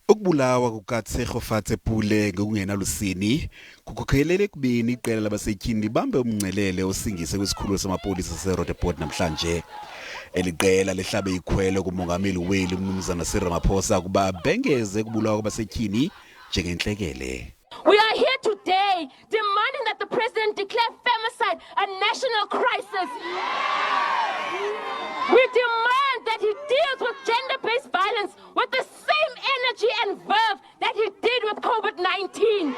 Ukubulawa kuka-Tshegofatso Pule ngokungenalusini kukhokelele ekubeni iqela labasetyhini libambe umngcelele osingise kwisikhululo samapolisa saseRooderport namhlanje. Eli qela lihlabe ikhwelo kumongameli weli umnumzana Ramaphosa ukuba abhengeze ukubulawa kwabasetyhini njengentlekele. We are here today demanding that the president declare femicide a national crisis. We demand that he deals with gender-based violence with the same energy and verve that he did with COVID-19.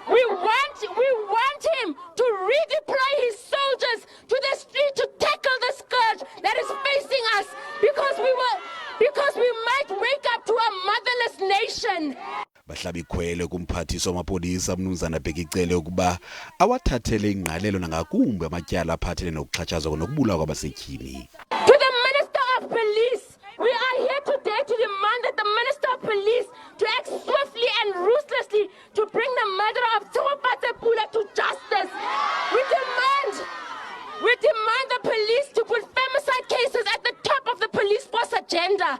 We want him to redeploy his soldiers to the street to tackle the scourge that is facing us because we might wake up to a motherless nation. Bahlabe ikhwele kumphathiswa wamapolisa umnumzana Bheki Cele ukuba awathathele ingqalelo nangakumbi amatyala aphathele nokuxhatshazwa nokubulawa kwabasetyhini. To the Minister of Police, we are here today to demand that the Minister of Police to act swiftly and ruthlessly to bring the murderer of Tshegofatso Pule to justice. We demand the police to put femicide cases at the top of the police force agenda.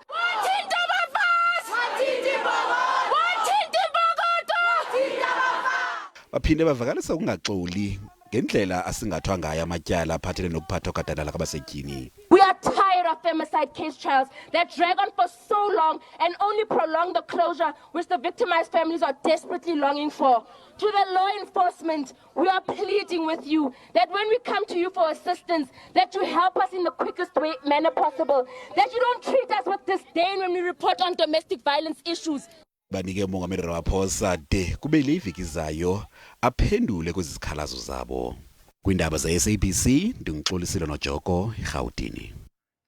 Baphinde bavakalisa ukungaxoli ngendlela asingathwa ngayo amatyala aphathele nokuphathwa kadalala kwabasetyhini. We are tired of femicide case trials that drag on for so long and only prolong the closure which the victimized families are desperately longing for. To the law enforcement, we are pleading with you that when we come to you for assistance, that you help us in the quickest manner possible, that you don't treat us with disdain when we report on domestic violence issues. Banike umongameli Ramaphosa de kube iveki izayo aphendule kwisikhalazo zabo. Kwiindaba ze SABC ndingixolisile noJoko eRhawutini.